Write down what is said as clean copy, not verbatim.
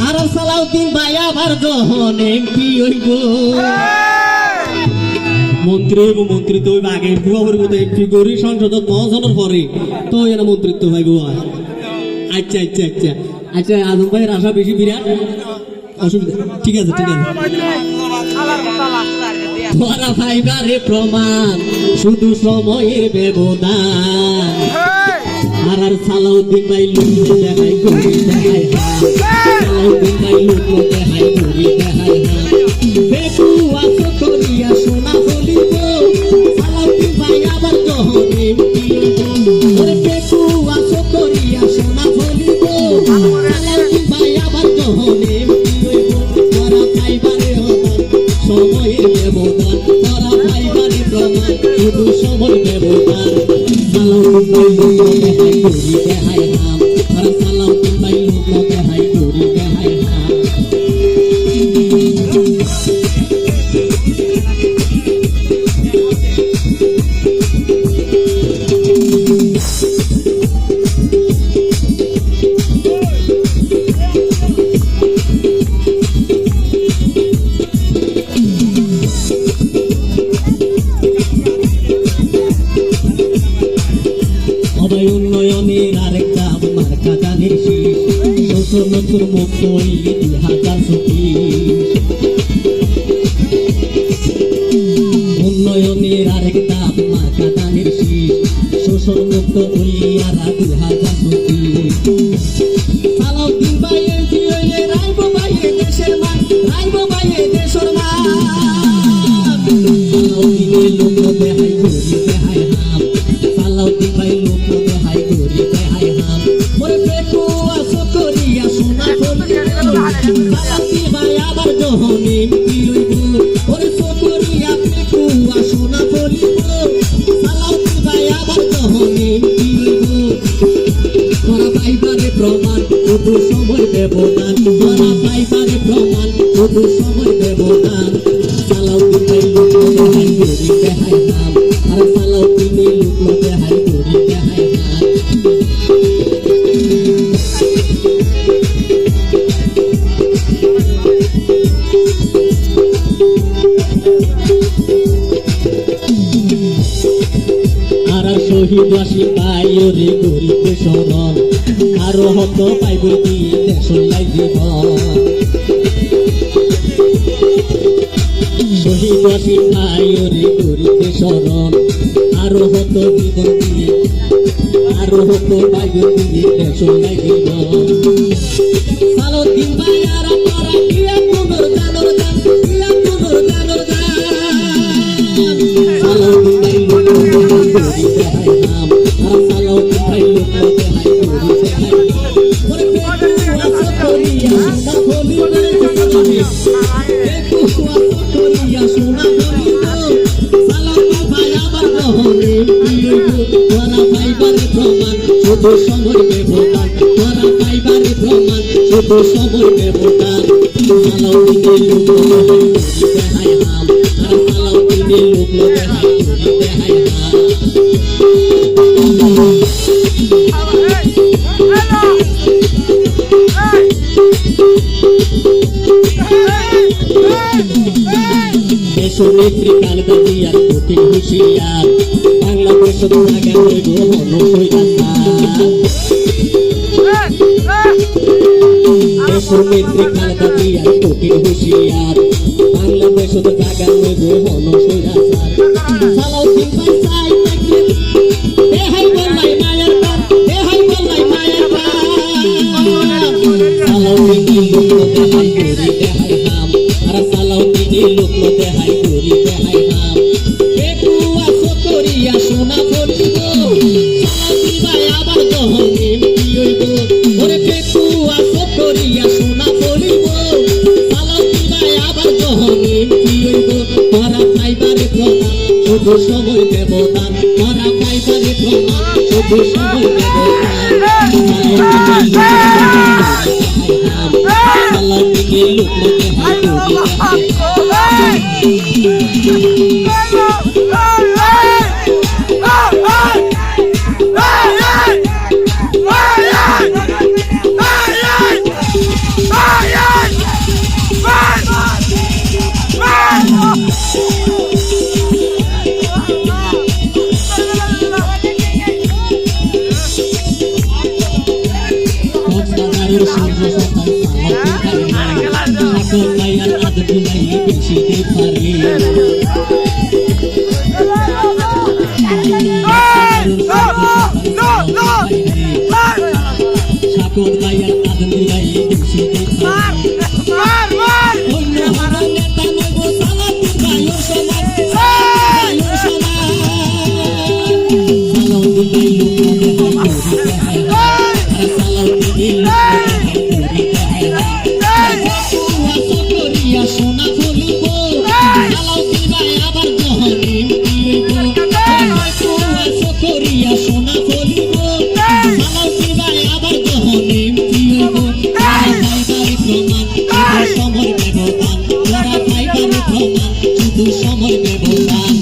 আর সালাউদ্দিন ভাই আবার যখন এমপি হইব মন্ত্রী হইব মন্ত্রী তো আগে এমপি হবার মতো এমপি করি সংসদত 9 জনের পরে তো এরা মন্ত্রিত্ব পাইব। আচ্ছা আচ্ছা আচ্ছা আচ্ছা আজম ভাইয়ের আশা বেশি বিরাট অসুবিধা ঠিক আছে ঠিক আছে ধরা পাইবারে প্রমাণ শুধু সময়ের ব্যবধান আর সালাউদ্দিন ভাই লুক দেখাই গরি দেখাই সালাউদ্দিন ভাই লুক দেখাই গরি দেখাই বেকু আসো করিয়া সোনা বলিব সালাউদ্দিন ভাই আবার যখন এমপি ওরে বেকু আসো করিয়া সোনা বলিব সালাউদ্দিন ভাই আবার যখন এমপি হইব ধরা পাইবারে সময়ের ব্যবধান ধরা পাইবারে প্রমাণ শুধু সময় ব্যবধান সালাউদ্দিন ভাই লুক দেখাই গরি দেখাই আর সালাউদ্দিন ভাই লুক দেখাই গরি দেখাই উন্নয়নের আরেকটা মার্কা দানের শীষ শোষণ মুক্ত হইলে 2024 উন্নয়নের আরেকটা মার্কা দানের শীষ শোষণ মুক্ত হইলে আর 2024 সালাউদ্দিন ভাই এমপি হইলে রাইব ভাইয়ে দেশের মান রাইব ভাইয়ে দেশের মান সালাউদ্দিনের লোক দেখাই গরি দেখাই হাম সালাউদ্দিন ভাই লোক দেখাই গরি দেখাই হাম ওরে বেকু আসো করিয়া সোনা বলিব সালাউদ্দিন ভাই আবার যখন এমপি হইব ওরে সকরিয়া বেকু আসো না বলিব সালাউদ্দিন ভাই আবার যখন এমপি হইব ধরা পাইবারে প্রমাণ শুধু সময় ব্যবধান ধরা পাইবারে প্রমাণ শুধু সময় ব্যবধান সালাউদ্দিন ভাই লোক দেখাই গরি দেখাই হাম আর সালাউদ্দিনের লোক দেখাই গরি দেখাই হাম আর শহীদবাসী পাইরে গরিব শরণ আরো হত পাইব দিয়ে দেশর লাই জীবন শহীদবাসী পাইরে গরিব শরণ আরো হত জীবন দিয়ে আরো হত পাইব দিয়ে দেশর লাই জীবন সালাউদ্দিন ভাই আর পারা কিয়া পুনর জানর জান কিয়া পুনর জানর জান সালাউদ্দিন ভাই লোক গরি দেখাই নাম আর সালাউদ্দিন ভাই লোক দেখাই গরি দেখাই ওরে বেকু আসো করিয়া সোনা বলিব বেকু আসো করিয়া সোনা বলিব সালাউদ্দিন ভাই আবার যখন এমপি হইব ধরা পাইবারে প্রমাণ শুধু সময় ব্যবধান ধরা পাইবারে প্রমাণ শুধু সময় ব্যবধান সালাউদ্দিনের লোক দেখাই নাম আর সালাউদ্দিনের লোক দেখাই গরি দেখাই নাম দেশনেত্রী খালেদা জিয়ার কঠিন হুঁশিয়ার বাংলাদেশ জায়গা হইব দেশনেত্রী খালেদা জিয়ার কঠিন হুঁশিয়ার বাংলাদেশ জায়গা হইব সালাউদ্দিন ভাই চাই থাকলে দেহাই বললাই মায়ের বাপ দেহাই বললাই মায়ের বাপ সালাউদ্দিন লোক দেখাই গরি দেখাই হাম আর সালাউদ্দিন লোক দেখাই গরি দেখাই হাম বেকু আসো করিয়া সোনা বলিব সালাউদ্দিন ভাই আবার যখন এমপি হইব ওরে বেকু আসো করিয়া সোনা বলিব সালাউদ্দিন ভাই আবার যখন এমপি হইব ধরা পাইবারে প্রমাণ শুধু সময় ব্যবধান ধরা পাইবারে প্রমাণ শুধু সময় ব্যবধান সালাউদ্দিনের লোক দেখাই গরি দেখাই এই সূর্য সকাল সালাউদ্দিন ভাই নাই সকল ভাই আর আদর ভাই বেশি দে পারে সকল ভাই আর আদর ভাই বেশি দে পারে অন্য হারা নেতা নব সালাউদ্দিন ভাই ও সমান সালাউদ্দিন ভাই সোনা ফলিব সালাউদ্দিন ভাই আবার জহনিম দিইব করিয়া সোনা ফলিব সালাউদ্দিন ভাই আবার জহনিম দিইব খাইবারি প্রমাণ শুধু সময় ব্যবধান তোরা খাইবারি প্রমাণ শুধু সময় ব্যবধান